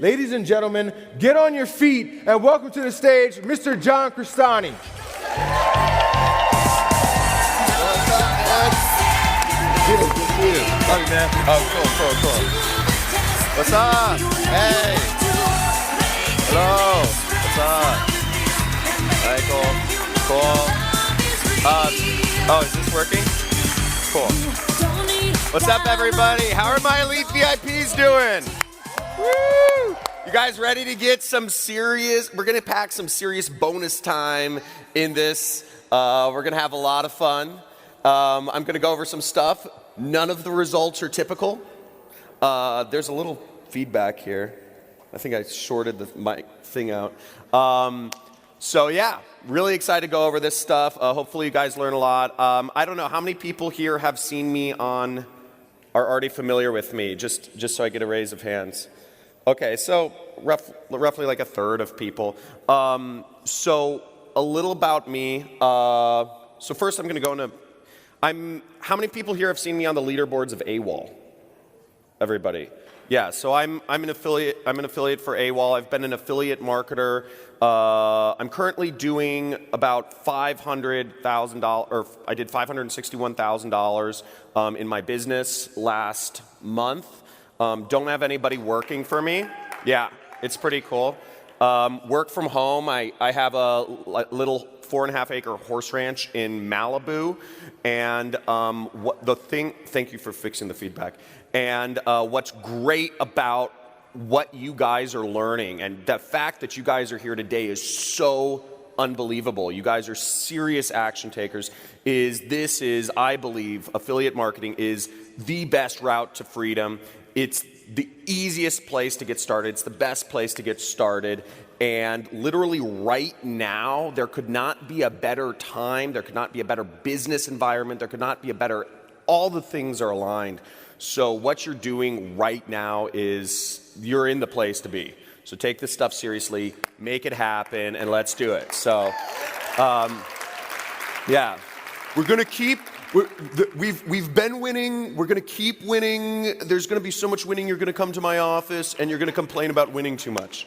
Ladies and gentlemen, get on your feet and welcome to the stage, Mr. John Crestani. Good to see you. Love you, man. Oh, cool. What's up? Hey. Hello. What's up? Michael. Cool. Is this working? Cool. What's up, everybody? How are my elite VIPs doing? Woo! You guys ready to get some serious? We're gonna pack some serious bonus time in this. We're gonna have a lot of fun. I'm gonna go over some stuff. None of the results are typical. There's a little feedback here. I think I shorted the mic thing out. So yeah, really excited to go over this stuff. Hopefully you guys learn a lot. I don't know how many people here have seen me are already familiar with me, just so I get a raise of hands. Okay, so roughly like a third of people. So a little about me. So first I'm gonna go into, how many people here have seen me on the leaderboards of AWOL? Everybody. Yeah, so I'm an affiliate for AWOL. I've been an affiliate marketer. I'm currently doing about $500,000, or I did $561,000 in my business last month. Don't have anybody working for me. Yeah, it's pretty cool. Work from home. I have a little 4.5-acre horse ranch in Malibu, and thank you for fixing the feedback. And what's great about what you guys are learning, and the fact that you guys are here today is so unbelievable. You guys are serious action takers. I believe, affiliate marketing is the best route to freedom. It's the easiest place to get started. It's the best place to get started. And literally right now, there could not be a better time. There could not be a better business environment. There could not be a better, all the things are aligned. So what you're doing right now is you're in the place to be. So take this stuff seriously, make it happen, and let's do it. So, yeah, we're gonna keep. We've been winning. We're gonna keep winning. There's gonna be so much winning. You're gonna come to my office and you're gonna complain about winning too much.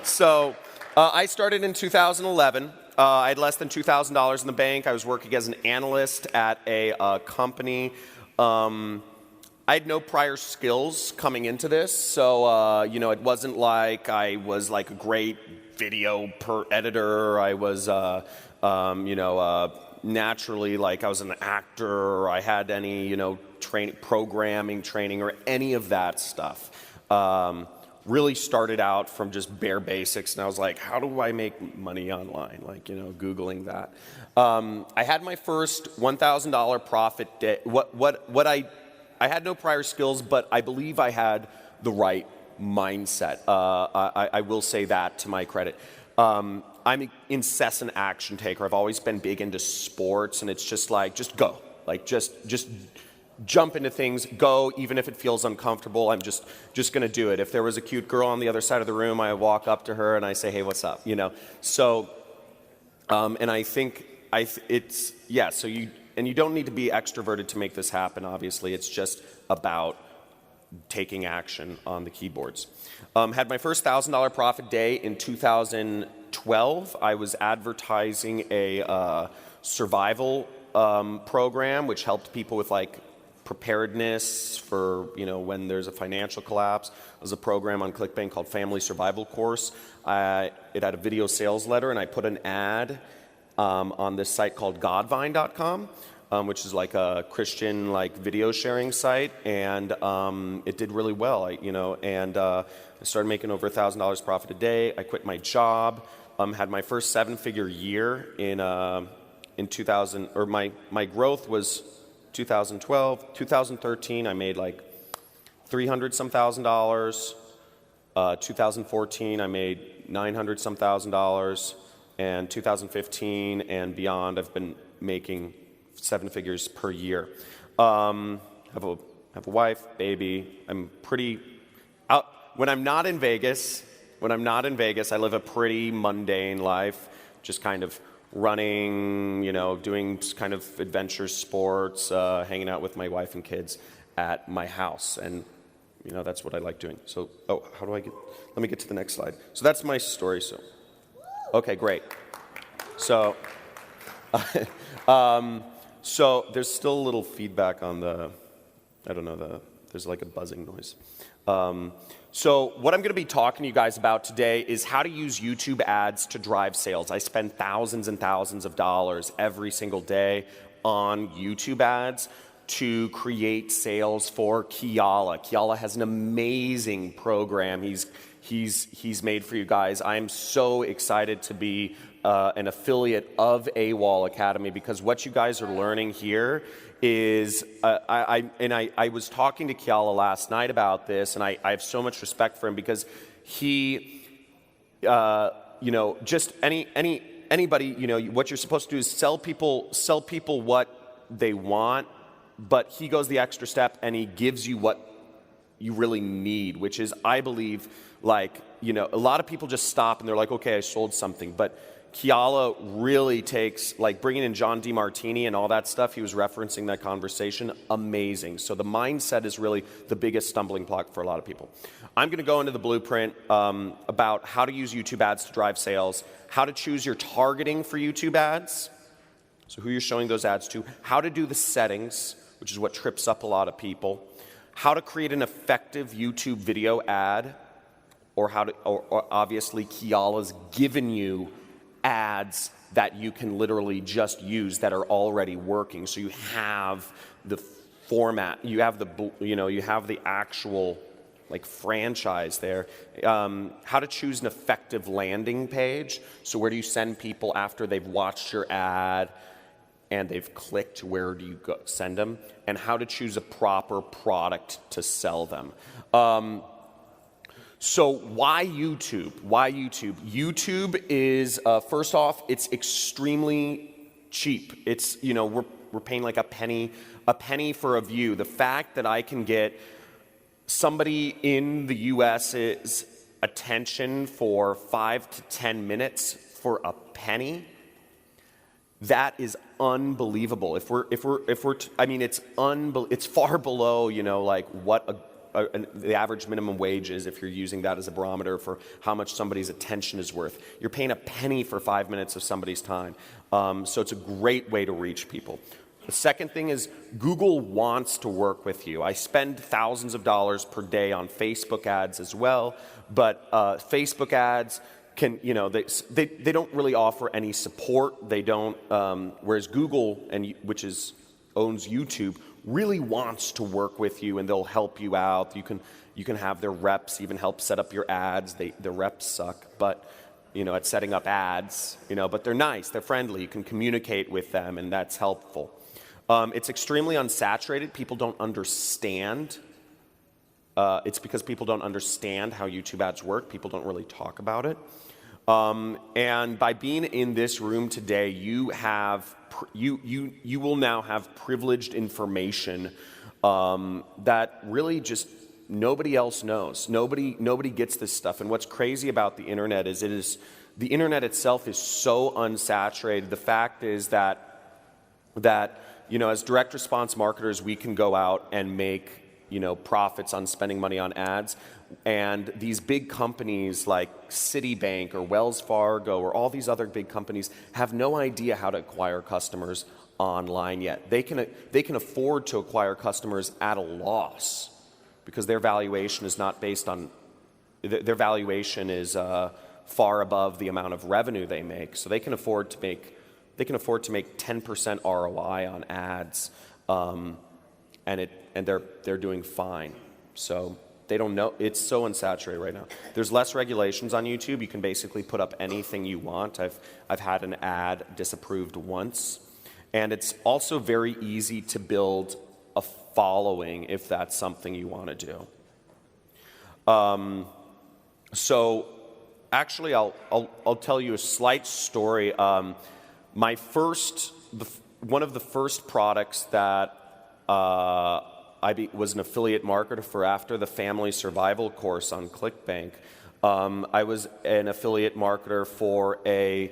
So I started in 2011. I had less than $2,000 in the bank. I was working as an analyst at a company. I had no prior skills coming into this, so it wasn't like I was like a great video editor. I was naturally, like I was an actor, or I had any programming training or any of that stuff. Really started out from just bare basics, and I was like, how do I make money online? Like, Googling that. I had my first $1,000 profit day. I had no prior skills, but I believe I had the right mindset. I will say that to my credit. I'm an incessant action taker. I've always been big into sports, and it's just like, just go. Like, just jump into things, go, even if it feels uncomfortable. I'm just gonna do it. If there was a cute girl on the other side of the room, I walk up to her and I say, hey, what's up? So, and I think so you don't need to be extroverted to make this happen, obviously. It's just about taking action on the keyboards. Had my first $1,000 profit day in 2012. I was advertising a survival program, which helped people with like preparedness for when there's a financial collapse. It was a program on ClickBank called Family Survival Course. It had a video sales letter, and I put an ad on this site called Godvine.com, which is like a Christian video sharing site, and it did really well. I started making over $1,000 profit a day. I quit my job. Had my first 7-figure year in 2000, or my growth was 2012. 2013, I made like $300-some thousand. 2014, I made $900-some thousand. And 2015 and beyond, I've been making 7 figures per year. Have a wife, baby. I'm pretty out. When I'm not in Vegas, I live a pretty mundane life, just kind of running, doing kind of adventure sports, hanging out with my wife and kids at my house. And That's what I like doing. So, how do I get, let me get to the next slide. So that's my story. So, okay, great. So, so there's still a little feedback on there's like a buzzing noise. So what I'm going to be talking to you guys about today is how to use YouTube ads to drive sales. I spend thousands and thousands of dollars every single day on YouTube ads to create sales for Kiala. Kiala has an amazing program he's made for you guys. I'm so excited to be an affiliate of AWOL Academy, because what you guys are learning here is, I was talking to Kiala last night about this, and I have so much respect for him, because he, just anybody, what you're supposed to do is sell people what they want, but he goes the extra step and he gives you what you really need, which is, I believe, a lot of people just stop and they're like, okay, I sold something, but Kiala really takes, bringing in John DeMartini and all that stuff, he was referencing that conversation, amazing. So the mindset is really the biggest stumbling block for a lot of people. I'm going to go into the blueprint about how to use YouTube ads to drive sales, how to choose your targeting for YouTube ads, so who you're showing those ads to, how to do the settings, which is what trips up a lot of people, how to create an effective YouTube video ad, or obviously Kiala's given you ads that you can literally just use that are already working. So you have the format, you have the actual franchise there. How to choose an effective landing page. So where do you send people after they've watched your ad and they've clicked? Where do you send them? And how to choose a proper product to sell them. So why YouTube? Why YouTube? YouTube is, first off, it's extremely cheap. It's, we're paying like a penny for a view. The fact that I can get somebody in the US's attention for 5 to 10 minutes for a penny, that is unbelievable. It's far below, what the average minimum wage is, if you're using that as a barometer for how much somebody's attention is worth. You're paying a penny for 5 minutes of somebody's time. So it's a great way to reach people. The second thing is Google wants to work with you. I spend thousands of dollars per day on Facebook ads as well, but Facebook ads can, they don't really offer any support. They don't, whereas Google, which owns YouTube, really wants to work with you, and they'll help you out. You can have their reps even help set up your ads. The reps suck, but at setting up ads, but they're nice, they're friendly. You can communicate with them, and that's helpful. It's extremely unsaturated. People don't understand. It's because people don't understand how YouTube ads work. People don't really talk about it. And by being in this room today, you will now have privileged information that really just nobody else knows. Nobody gets this stuff. And what's crazy about the internet is the internet itself is so unsaturated. The fact is that as direct response marketers, we can go out and make profits on spending money on ads. And these big companies like Citibank or Wells Fargo or all these other big companies have no idea how to acquire customers online yet. They can afford to acquire customers at a loss because their valuation is not based on, their valuation is far above the amount of revenue they make. So they can afford to make 10% ROI on ads, and they're doing fine. So they don't know. It's so unsaturated right now. There's less regulations on YouTube. You can basically put up anything you want. I've had an ad disapproved once, and it's also very easy to build a following if that's something you want to do. So actually, I'll tell you a slight story. One of the first products that I was an affiliate marketer for after the family survival course on ClickBank. I was an affiliate marketer for a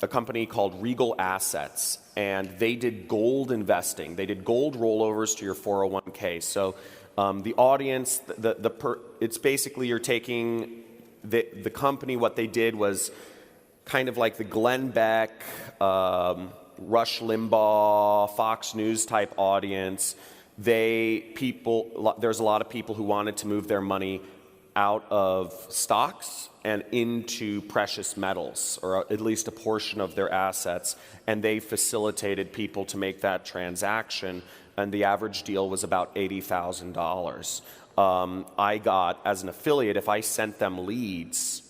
company called Regal Assets, and they did gold investing. They did gold rollovers to your 401k. So The audience, it's basically you're taking the company, what they did was kind of like the Glenn Beck, Rush Limbaugh, Fox News type audience. There's a lot of people who wanted to move their money out of stocks and into precious metals, or at least a portion of their assets, and they facilitated people to make that transaction, and the average deal was about $80,000. I got, as an affiliate, if I sent them leads,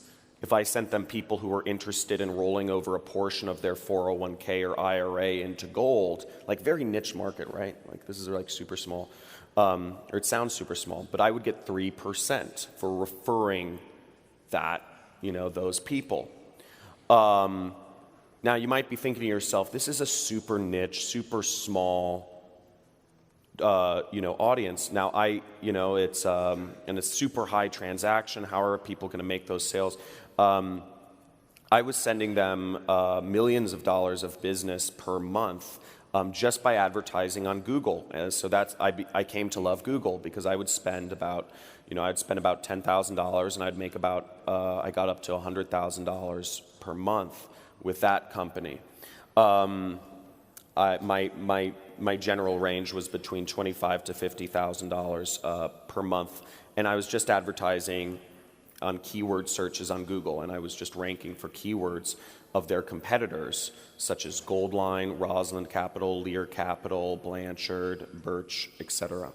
if I sent them people who were interested in rolling over a portion of their 401k or IRA into gold, like very niche market, right? Like this is like super small, or it sounds super small, but I would get 3% for referring that, those people. Now you might be thinking to yourself, this is a super niche, super small, audience. Now it's and a super high transaction. How are people going to make those sales? I was sending them millions of dollars of business per month just by advertising on Google. So I came to love Google because I would spend about, I'd spend about $10,000 and I'd make about, I got up to $100,000 per month with that company. My general range was between $25,000 to $50,000 per month, and I was just advertising on keyword searches on Google, and I was just ranking for keywords of their competitors, such as Goldline, Rosalind Capital, Lear Capital, Blanchard, Birch, etc.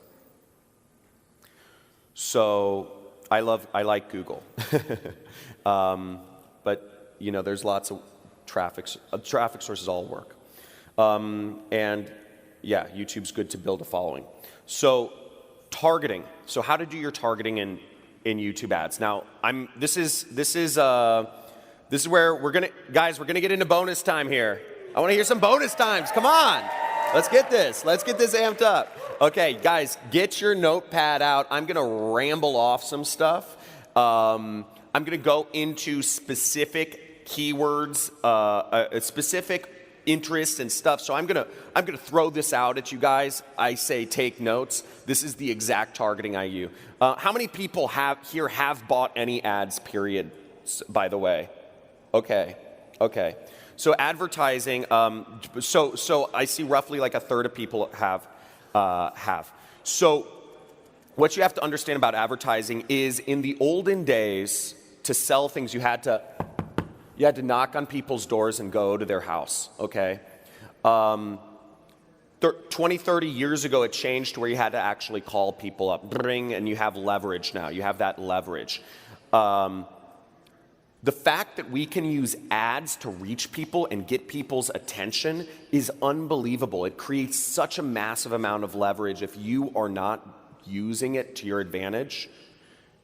So I like Google, but there's lots of traffic sources all work, and yeah, YouTube's good to build a following. So targeting. So how to do your targeting in YouTube ads. Now this is where we're gonna get into bonus time here. I want to hear some bonus times. Come on, let's get this amped up. Okay, guys, get your notepad out. I'm gonna ramble off some stuff. I'm gonna go into specific keywords, specific interests and stuff. So I'm gonna throw this out at you guys. I say take notes. This is the exact targeting I use. How many people have bought any ads, period, by the way? Okay. So advertising, so I see roughly like a third of people have. So what you have to understand about advertising is in the olden days, to sell things, you had to knock on people's doors and go to their house, okay? 20, 30 years ago, it changed to where you had to actually call people up, and you have leverage now. You have that leverage. The fact that we can use ads to reach people and get people's attention is unbelievable. It creates such a massive amount of leverage if you are not using it to your advantage.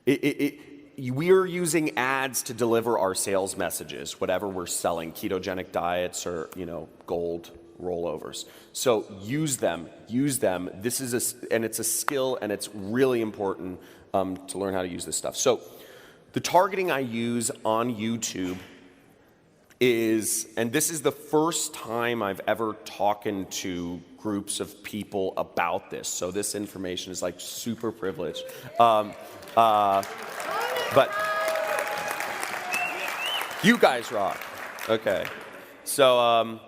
We're using ads to deliver our sales messages, whatever we're selling, ketogenic diets or, gold rollovers. So use them. This is and it's a skill, and it's really important to learn how to use this stuff. So the targeting I use on YouTube is, and this is the first time I've ever talked to groups of people about this. So this information is like super privileged. But you guys rock. Okay. So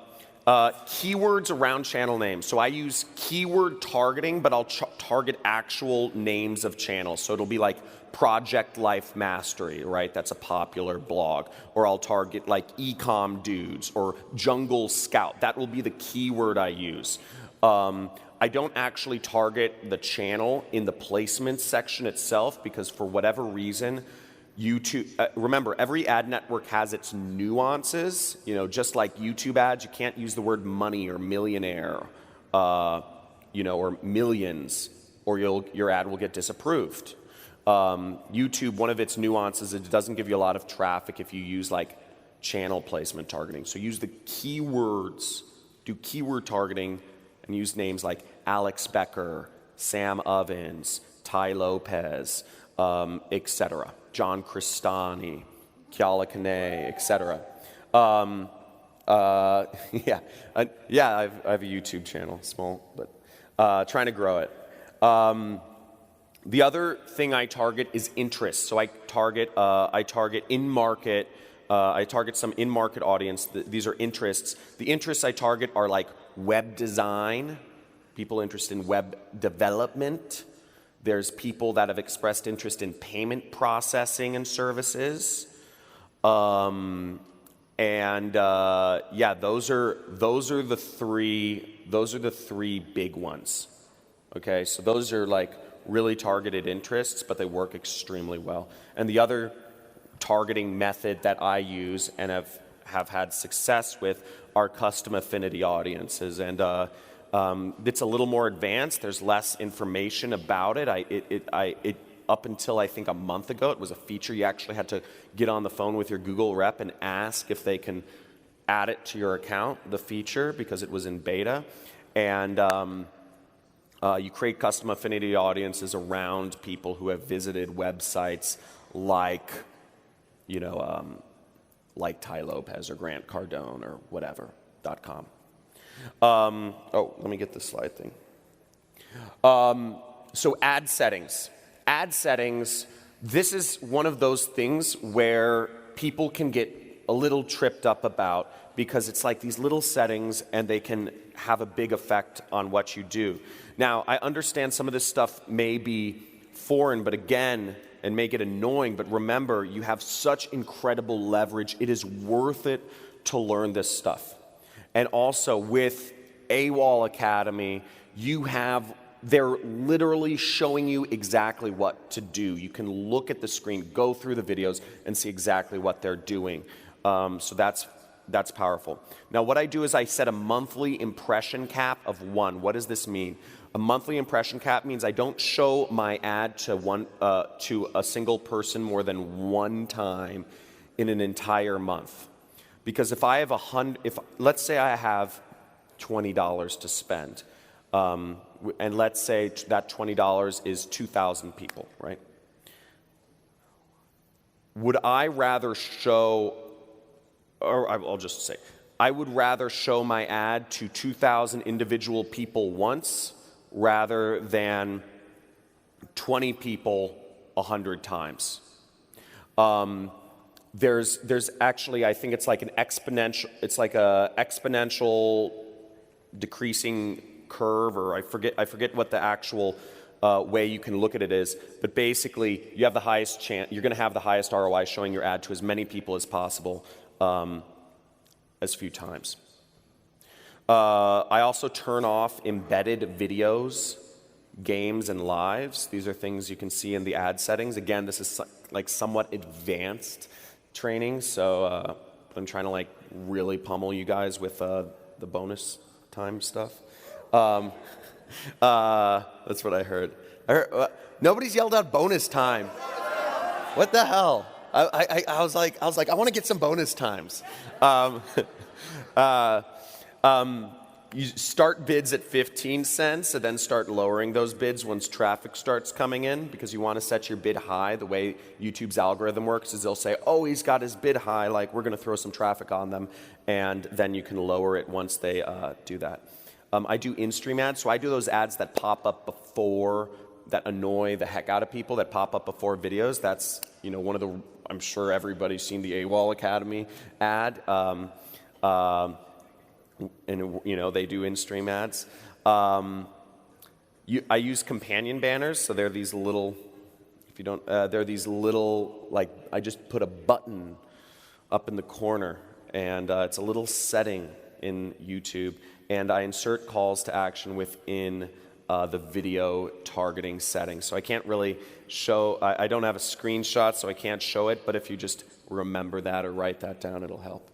keywords around channel names. So I use keyword targeting, but I'll target actual names of channels. So it'll be like Project Life Mastery, right? That's a popular blog. Or I'll target like Ecom Dudes or Jungle Scout. That will be the keyword I use. I don't actually target the channel in the placement section itself because for whatever reason, YouTube, remember, every ad network has its nuances. Just like YouTube ads, you can't use the word money or millionaire, or millions, or your ad will get disapproved. YouTube, one of its nuances, it doesn't give you a lot of traffic if you use like channel placement targeting. So use the keywords, do keyword targeting, and use names like Alex Becker, Sam Ovens, Ty Lopez, etc. John Crestani, Kiala Kane, etc. I have a YouTube channel, small, but trying to grow it. The other thing I target is interest. So I target in-market. I target some in-market audience. These are interests. The interests I target are like web design, people interested in web development. There's people that have expressed interest in payment processing and services. Yeah, those are the three big ones. Okay, so those are like really targeted interests, but they work extremely well. And the other targeting method that I use and have had success with are custom affinity audiences. And it's a little more advanced. There's less information about it. Up until I think a month ago, it was a feature you actually had to get on the phone with your Google rep and ask if they can add it to your account, the feature, because it was in beta. And you create custom affinity audiences around people who have visited websites like, like Ty Lopez or Grant Cardone or whatever.com. Let me get this slide thing. So ad settings. Ad settings, this is one of those things where people can get a little tripped up about because it's like these little settings and they can have a big effect on what you do. Now, I understand some of this stuff may be foreign, but again, and may get annoying, but remember, you have such incredible leverage. It is worth it to learn this stuff. And also with AWOL Academy, they're literally showing you exactly what to do. You can look at the screen, go through the videos, and see exactly what they're doing. So that's powerful. Now, what I do is I set a monthly impression cap of 1. What does this mean? A monthly impression cap means I don't show my ad to a single person more than one time in an entire month. Because if I have let's say I have $20 to spend, and let's say that $20 is 2,000 people, right? Would I rather show, or I'll just say, I would rather show my ad to 2,000 individual people once rather than 20 people 100 times. There's actually, I think it's like a exponential decreasing curve, or I forget what the actual way you can look at it is, but basically you have the highest chance, you're going to have the highest ROI showing your ad to as many people as possible, as few times. I also turn off embedded videos, games, and lives. These are things you can see in the ad settings. Again, this is like somewhat advanced training, so I'm trying to like really pummel you guys with the bonus time stuff. That's what I heard. Nobody's yelled out bonus time. What the hell? I was like, I want to get some bonus times. You start bids at 15 cents and then start lowering those bids once traffic starts coming in, because you want to set your bid high. The way YouTube's algorithm works is they'll say, oh, he's got his bid high, like we're going to throw some traffic on them, and then you can lower it once they do that. I do in-stream ads, so I do those ads that pop up before, that annoy the heck out of people, that pop up before videos. That's, one of the, I'm sure everybody's seen the AWOL Academy ad. And they do in-stream ads. I use companion banners, so they're these little, they're these little, like, I just put a button up in the corner, and it's a little setting in YouTube, and I insert calls to action within the video targeting settings. So I can't really show, I don't have a screenshot, so I can't show it, but if you just remember that or write that down, it'll help.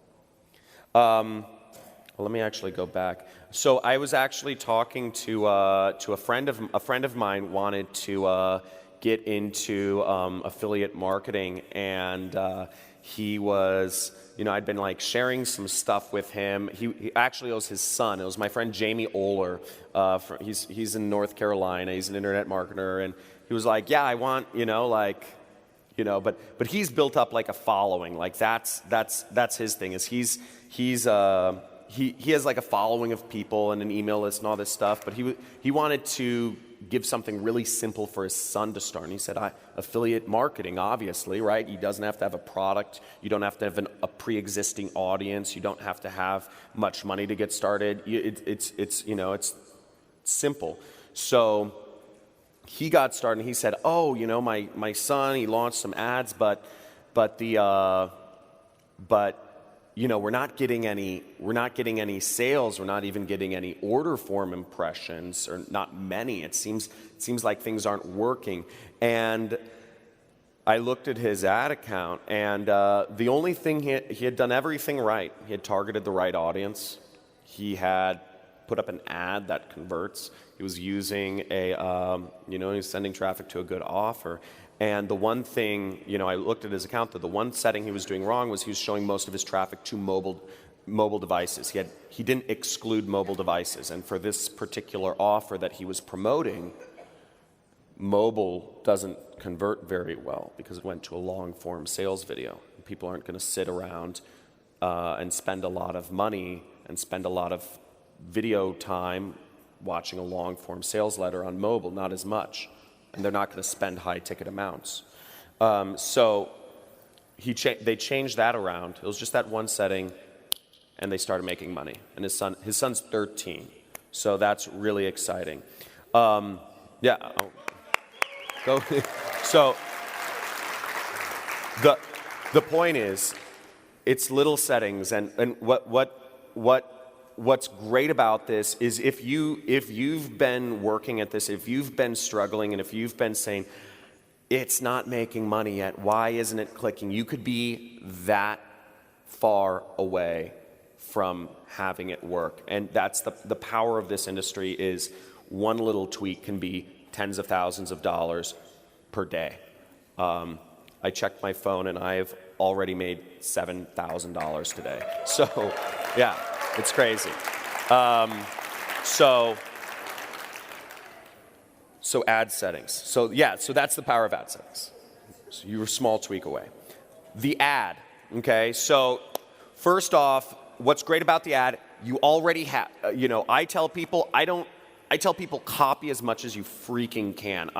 Well, let me actually go back. So I was actually talking to a friend of mine wanted to get into affiliate marketing, and he was, I'd been like sharing some stuff with him. He actually, it was his son. It was my friend Jamie Oler. He's in North Carolina. He's an internet marketer, and he was like, yeah, I want, but he's built up like a following. Like that's his thing. Is he has like a following of people and an email list and all this stuff, but he wanted to give something really simple for his son to start. And he said, affiliate marketing, obviously, right? He doesn't have to have a product. You don't have to have a pre-existing audience. You don't have to have much money to get started. It's simple. So he got started, and he said, my son, he launched some ads, but we're not getting any sales. We're not even getting any order form impressions, or not many. It seems like things aren't working. And I looked at his ad account, and the only thing he had done everything right. He had targeted the right audience. He had put up an ad that converts. He was using he was sending traffic to a good offer. And the one thing, I looked at his account, that the one setting he was doing wrong was he was showing most of his traffic to mobile devices. He didn't exclude mobile devices. And for this particular offer that he was promoting, mobile doesn't convert very well because it went to a long-form sales video. People aren't going to sit around and spend a lot of money and spend a lot of video time watching a long-form sales letter on mobile, not as much. And they're not going to spend high-ticket amounts. So they changed that around. It was just that one setting, and they started making money. And his son's 13, so that's really exciting. So the point is, it's little settings, and what's great about this is if you've been working at this, if you've been struggling, and if you've been saying, it's not making money yet, why isn't it clicking? You could be that far away from having it work. And that's the power of this industry, is one little tweak can be tens of thousands of dollars per day. I checked my phone, and I have already made $7,000 today. So, yeah. It's crazy. So ad settings. So that's the power of ad settings. So you're a small tweak away. The ad, okay? So first off, what's great about the ad, you already have, I tell people copy as much as you freaking can.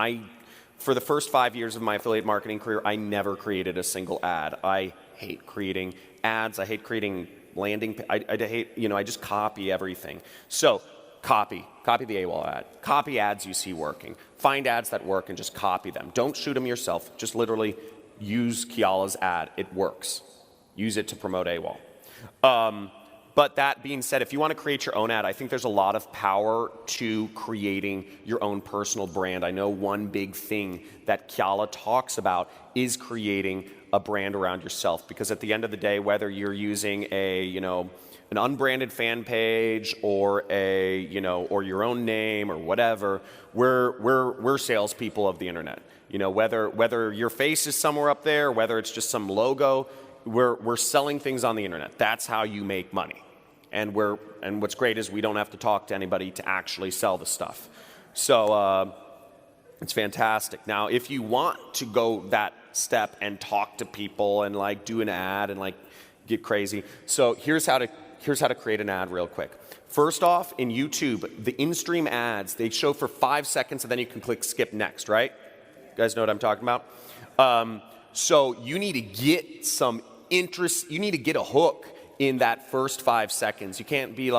For the first 5 years of my affiliate marketing career, I never created a single ad. I hate creating ads. I hate creating landing. I just copy everything. So copy the AWOL ad. Copy ads you see working. Find ads that work and just copy them. Don't shoot them yourself. Just literally use Kiala's ad. It works. Use it to promote AWOL. But that being said, if you want to create your own ad, I think there's a lot of power to creating your own personal brand. I know one big thing that Kiala talks about is creating a brand around yourself, because at the end of the day, whether you're using an unbranded fan page or or your own name or whatever, we're salespeople of the internet. Whether your face is somewhere up there, whether it's just some logo, we're selling things on the internet. That's how you make money. And what's great is we don't have to talk to anybody to actually sell the stuff. So it's fantastic. Now, if you want to go that step and talk to people and do an ad and get crazy, so here's how to create an ad real quick. First off, in YouTube, the in-stream ads, they show for 5 seconds, and then you can click skip next, right? You guys know what I'm talking about? So you need to get some interest. You need to get a hook in that first 5 seconds. You can't be in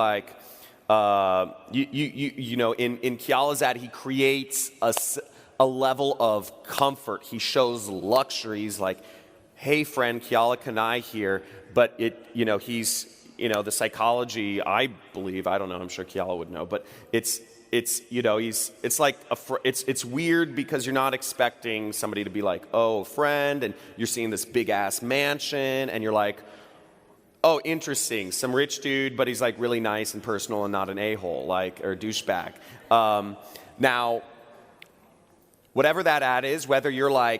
Kiala's ad, he creates a level of comfort. He shows luxuries like, hey friend, Kiala Kanai here, but he's, the psychology, I believe, I don't know, I'm sure Kiala would know, but it's weird because you're not expecting somebody to be like, oh, friend, and you're seeing this big ass mansion, and you're like, oh, interesting, some rich dude, but he's really nice and personal and not an a-hole, or a douchebag. Now, whatever that ad is, whether you're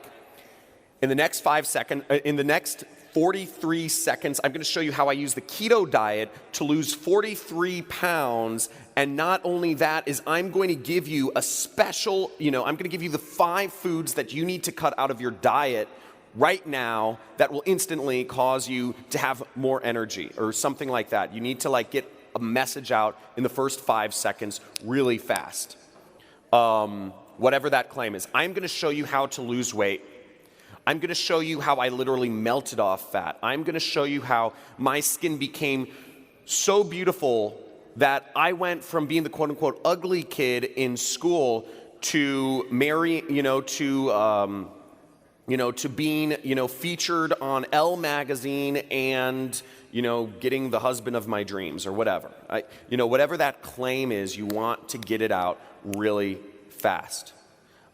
in the next 5 seconds, in the next 43 seconds, I'm going to show you how I use the keto diet to lose 43 pounds. And not only that is I'm going to give you a special, I'm going to give you the 5 foods that you need to cut out of your diet right now that will instantly cause you to have more energy or something like that. You need to get a message out in the first 5 seconds really fast. whatever that claim is. I'm going to show you how to lose weight. I'm going to show you how I literally melted off fat. I'm going to show you how my skin became so beautiful that I went from being the quote-unquote ugly kid in school to to being, featured on Elle magazine and, getting the husband of my dreams or whatever. Whatever that claim is, you want to get it out really fast.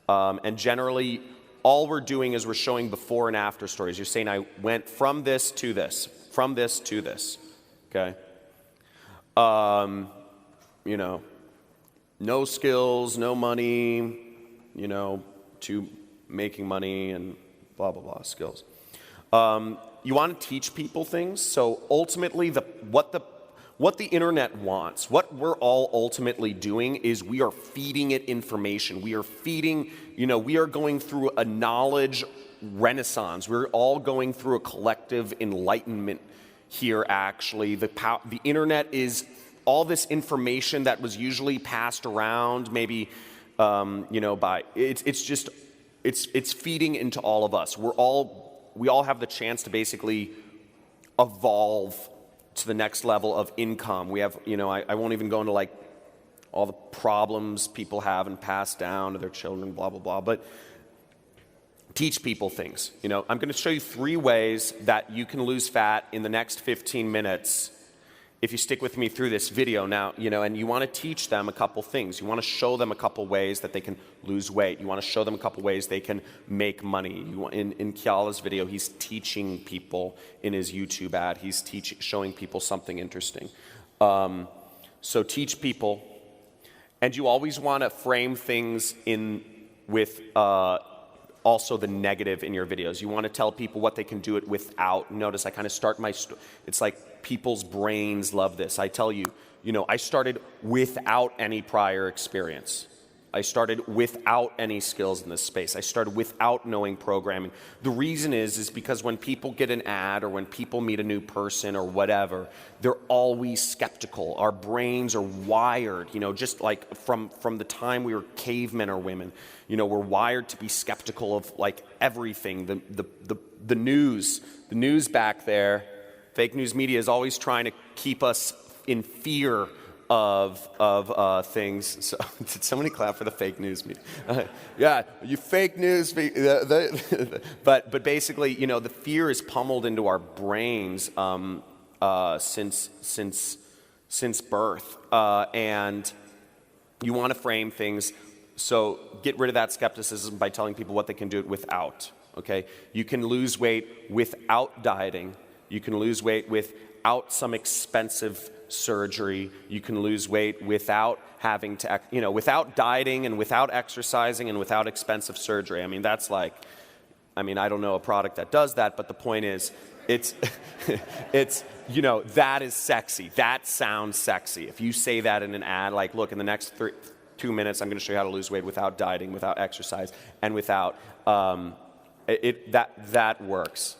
And generally, all we're doing is we're showing before and after stories. You're saying, I went from this to this, from this to this, okay? No skills, no money, to making money and blah, blah, blah, skills. You want to teach people things. So ultimately, what the internet wants, what we're all ultimately doing is we are feeding it information. We are feeding, we are going through a knowledge renaissance. We're all going through a collective enlightenment here, actually. The internet is all this information that was usually passed around, maybe, it's feeding into all of us. We all have the chance to basically evolve to the next level of income. We have, I won't even go into like all the problems people have and pass down to their children, blah, blah, blah, but teach people things. I'm going to show you 3 ways that you can lose fat in the next 15 minutes if you stick with me through this video now, and you want to teach them a couple things. You want to show them a couple ways that they can lose weight. You want to show them a couple ways they can make money. In Kiala's video, he's teaching people in his YouTube ad. He's showing people something interesting. So teach people. And you always want to frame things with also the negative in your videos. You want to tell people what they can do it without. Notice I kind of start it's like people's brains love this. I tell you, I started without any prior experience. I started without any skills in this space. I started without knowing programming. The reason is because when people get an ad or when people meet a new person or whatever, they're always skeptical. Our brains are wired, just like from the time we were cavemen or women. We're wired to be skeptical of like everything. The news back there, fake news media is always trying to keep us in fear of things. So did somebody clap for the fake news media? Yeah, you fake news. But basically, the fear is pummeled into our brains since birth, and you want to frame things. So get rid of that skepticism by telling people what they can do it without. Okay, you can lose weight without dieting. You can lose weight without some expensive surgery. You can lose weight without having to, without dieting and without exercising and without expensive surgery. I mean, I don't know a product that does that, but the point is, it's that is sexy. That sounds sexy. If you say that in an ad, like, look, in the next 2 minutes, I'm going to show you how to lose weight without dieting, without exercise, and without, that works.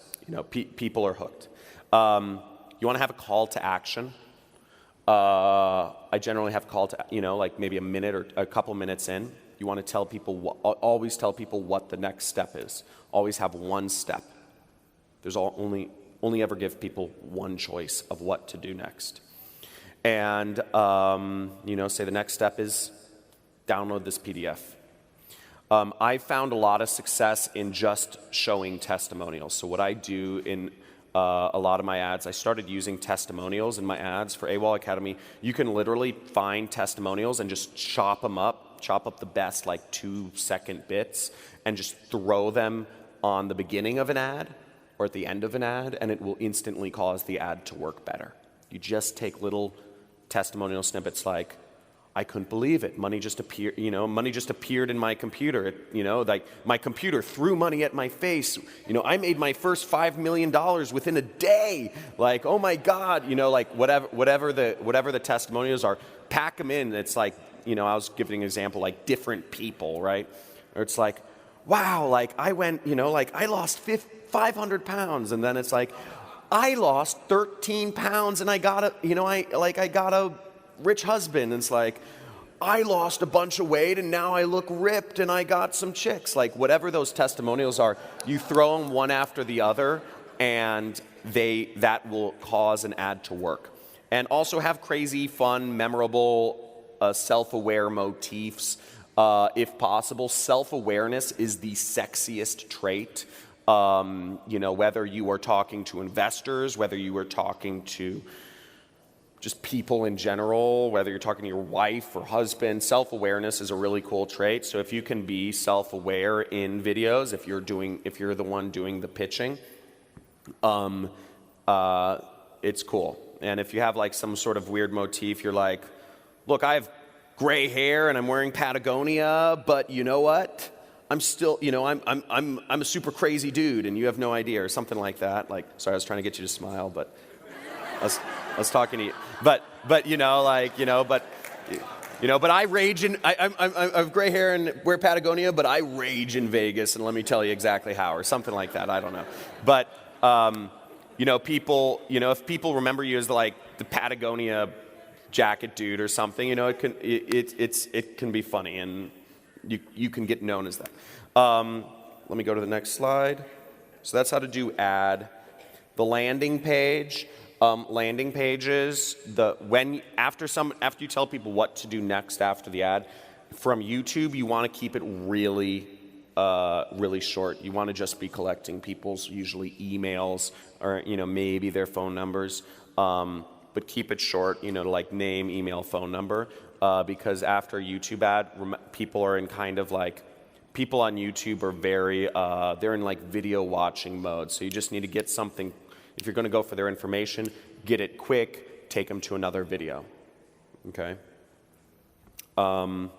People are hooked. You want to have a call to action. I generally have a call to, like maybe a minute or a couple minutes in. You want to tell people, always tell people what the next step is. Always have one step. There's only ever give people one choice of what to do next. And, say the next step is download this PDF. I found a lot of success in just showing testimonials. So what I do in a lot of my ads, I started using testimonials in my ads for AWOL Academy. You can literally find testimonials and just chop up the best like 2-second bits and just throw them on the beginning of an ad or at the end of an ad, and it will instantly cause the ad to work better. You just take little testimonial snippets like, I couldn't believe it. Money just appeared, money just appeared in my computer. Like my computer threw money at my face. I made my first $5 million within a day. Like, oh my God, like whatever the testimonials are, pack them in. It's like, I was giving an example, like different people, right? Or it's like, wow, like I went, I lost 500 pounds. And then it's like, I lost 13 pounds and I got a rich husband. And it's like, I lost a bunch of weight and now I look ripped and I got some chicks. Like whatever those testimonials are, you throw them one after the other and that will cause an ad to work. And also have crazy, fun, memorable, self-aware motifs. If possible, self-awareness is the sexiest trait. Whether you are talking to investors, whether you are talking to just people in general, whether you're talking to your wife or husband, self-awareness is a really cool trait. So if you can be self-aware in videos, if you're the one doing the pitching, it's cool. And if you have like some sort of weird motif, you're like, look, I have gray hair and I'm wearing Patagonia, but you know what? I'm still, I'm a super crazy dude and you have no idea, or something like that. Like, sorry, I was trying to get you to smile, but I was talking to you. But I rage in, I have gray hair and wear Patagonia, but I rage in Vegas, and let me tell you exactly how, or something like that. I don't know. But, people, if people remember you as like the Patagonia jacket dude or something, it can be funny, and you can get known as that. Let me go to the next slide. So that's how to do ad. The landing page. Landing pages, after you tell people what to do next after the ad, from YouTube you want to keep it really short. You want to just be collecting people's usually emails or maybe their phone numbers, but keep it short. Like name, email, phone number, because after a YouTube ad, people are in kind of like, people on YouTube are very they're in like video watching mode. So you just need to get something. If you're going to go for their information, get it quick, take them to another video, okay? Or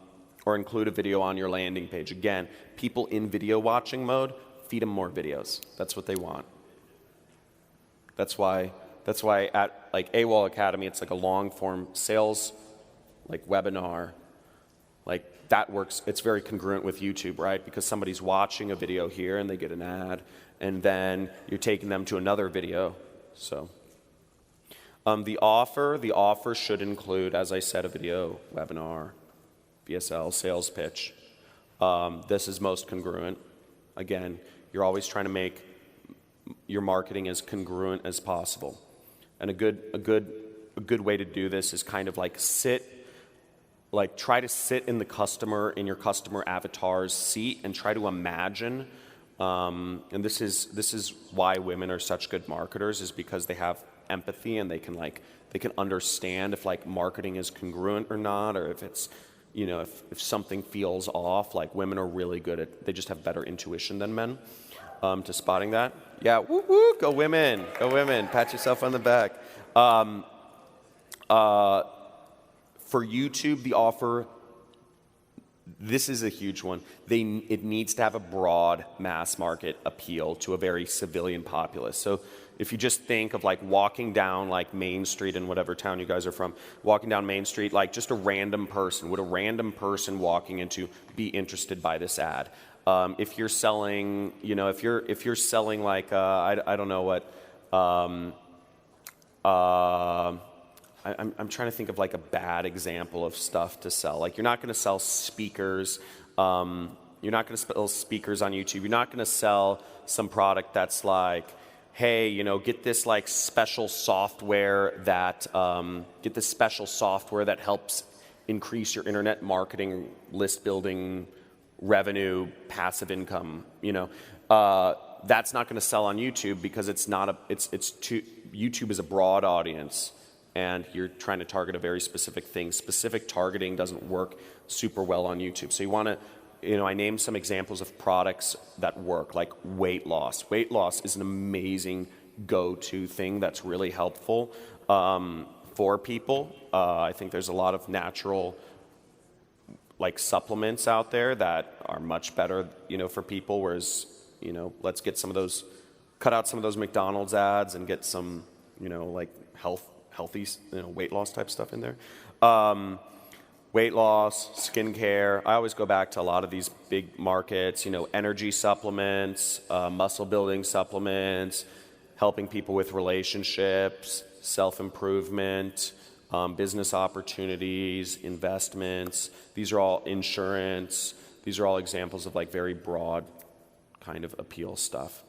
include a video on your landing page. Again, people in video watching mode, feed them more videos. That's what they want. That's why at like AWOL Academy, it's like a long form sales like webinar. Like that works, it's very congruent with YouTube, right? Because somebody's watching a video here and they get an ad, and then you're taking them to another video. So the offer should include, as I said, a video, webinar, VSL, sales pitch. This is most congruent. Again, you're always trying to make your marketing as congruent as possible. And a good way to do this is kind of like try to sit in your customer avatar's seat and try to imagine. And this is why women are such good marketers, is because they have empathy and they can understand if like marketing is congruent or not, or if it's, if something feels off. Like women are really good they just have better intuition than men, to spotting that. Yeah, woo woo, go women, pat yourself on the back. For YouTube, the offer, this is a huge one. It needs to have a broad mass market appeal to a very civilian populace. So if you just think of like walking down like Main Street in whatever town you guys are from, walking down Main Street, like just a random person, would a random person walking into be interested by this ad? If you're selling, if you're selling like, I don't know what, I'm trying to think of like a bad example of stuff to sell. Like you're not going to sell speakers. You're not going to sell speakers on YouTube. You're not going to sell some product that's like, hey, get this like special software that helps increase your internet marketing, list building, revenue, passive income. That's not going to sell on YouTube because YouTube is a broad audience. And you're trying to target a very specific thing. Specific targeting doesn't work super well on YouTube. So you want to, I named some examples of products that work, like weight loss. Weight loss is an amazing go-to thing that's really helpful for people. I think there's a lot of natural like supplements out there that are much better, for people. Whereas, let's get cut out some of those McDonald's ads and get some, like healthy, weight loss type stuff in there. Weight loss, skincare. I always go back to a lot of these big markets, energy supplements, muscle building supplements, helping people with relationships, self-improvement, business opportunities, investments. These are all insurance. These are all examples of like very broad kind of appeal stuff.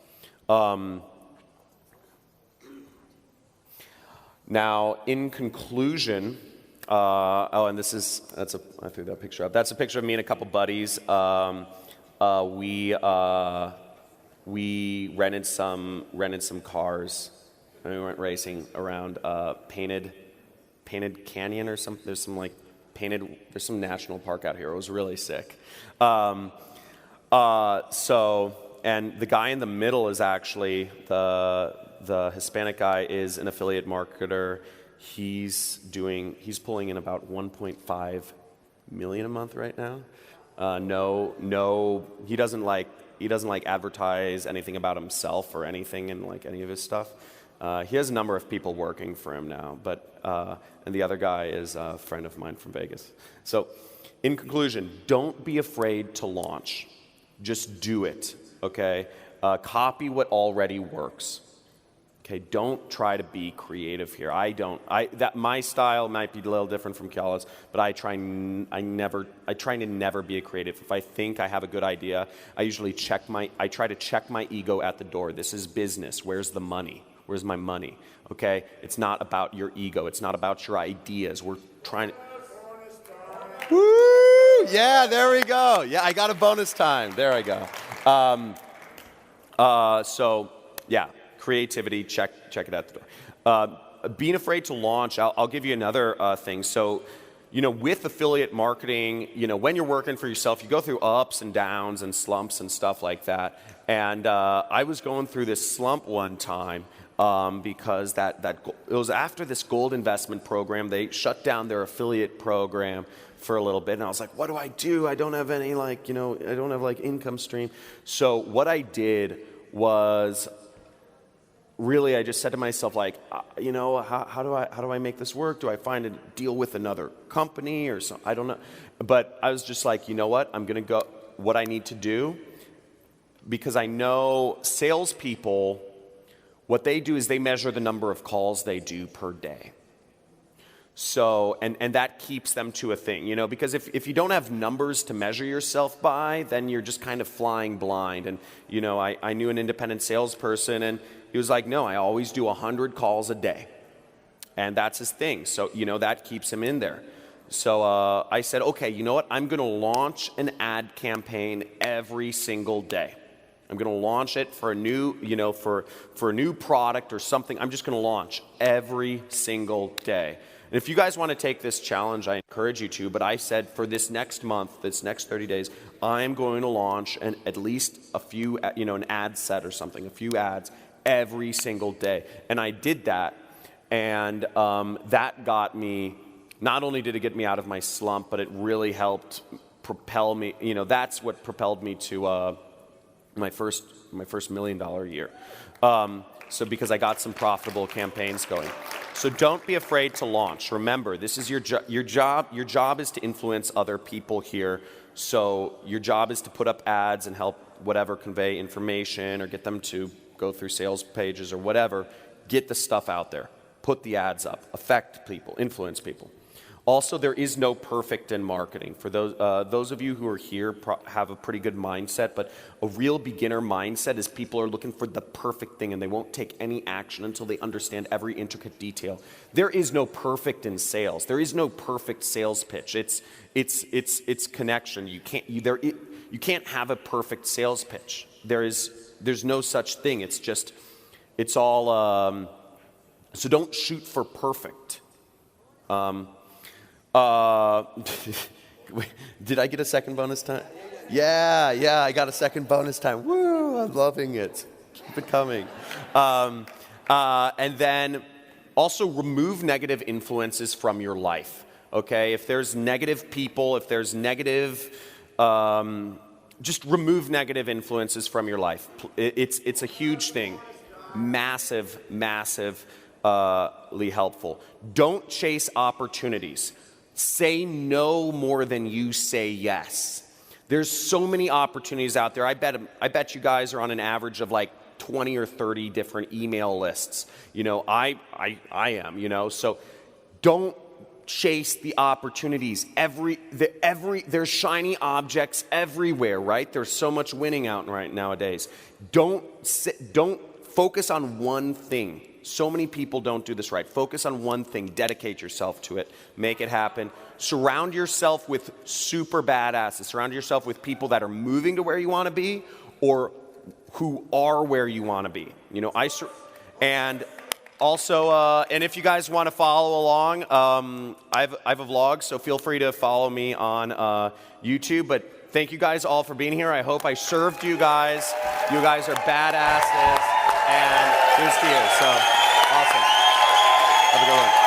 Now, in conclusion, and I threw that picture up. That's a picture of me and a couple buddies. We rented some cars, and we went racing around Painted Canyon or something. There's some national park out here. It was really sick. And the guy in the middle is actually the Hispanic guy is an affiliate marketer. He's pulling in about 1.5 million a month right now. He doesn't like advertise anything about himself or anything in like any of his stuff. He has a number of people working for him now, and the other guy is a friend of mine from Vegas. So, in conclusion, don't be afraid to launch. Just do it, okay? Copy what already works. Okay, don't try to be creative here. My style might be a little different from Kiala's, but I try to never be a creative. If I think I have a good idea, I try to check my ego at the door. This is business. Where's the money? Where's my money? Okay? It's not about your ego. It's not about your ideas. We're trying to... Woo! Yeah, there we go. Yeah, I got a bonus time. There I go. Yeah, creativity, check it at the door. Being afraid to launch, I'll give you another thing. So, with affiliate marketing, when you're working for yourself, you go through ups and downs and slumps and stuff like that. And I was going through this slump one time because it was after this gold investment program. They shut down their affiliate program for a little bit, and I was like, what do? I don't have any I don't have income stream. So what I did was really, I just said to myself, how do I make this work? Do I find a deal with another company or something? I don't know. But I was just like, you know what? I'm going to go what I need to do, because I know salespeople, what they do is they measure the number of calls they do per day. So, and that keeps them to a thing, because if you don't have numbers to measure yourself by, then you're just kind of flying blind. And, I knew an independent salesperson, and he was like, no, I always do 100 calls a day. And that's his thing. So, that keeps him in there. So I said, okay, you know what? I'm going to launch an ad campaign every single day. I'm going to launch it for a new, for a new product or something. I'm just going to launch every single day. And if you guys want to take this challenge, I encourage you to. But I said for this next month, this next 30 days, I'm going to launch at least a few, an ad set or something, a few ads every single day. And I did that. And that got me, not only did it get me out of my slump, but it really helped propel me. That's what propelled me to my first $1 million year. So because I got some profitable campaigns going. So don't be afraid to launch. Remember, this is your job. Your job is to influence other people here. So your job is to put up ads and help convey information or get them to go through sales pages or whatever. Get the stuff out there. Put the ads up. Affect people. Influence people. Also, there is no perfect in marketing. For those of you who are here have a pretty good mindset, but a real beginner mindset is people are looking for the perfect thing and they won't take any action until they understand every intricate detail. There is no perfect in sales. There is no perfect sales pitch. It's connection. You can't have a perfect sales pitch. There's no such thing. It's all. So don't shoot for perfect. Did I get a second bonus time? Yeah, I got a second bonus time. Woo, I'm loving it. Keep it coming. And then also remove negative influences from your life. Okay, if there's negative people, if there's negative, just remove negative influences from your life. It's a huge thing. Massively helpful. Don't chase opportunities. Say no more than you say yes. There's so many opportunities out there. I bet you guys are on an average of like 20 or 30 different email lists. I am, so don't chase the opportunities. There's shiny objects everywhere, right? There's so much winning out right nowadays. Don't focus on one thing. So many people don't do this right. Focus on one thing. Dedicate yourself to it. Make it happen. Surround yourself with super badasses. Surround yourself with people that are moving to where you want to be or who are where you want to be. You know, and also, and if you guys want to follow along, I have a vlog, so feel free to follow me on YouTube. But thank you guys all for being here. I hope I served you guys. You guys are badasses. And here's to you. So, awesome. Have a good one.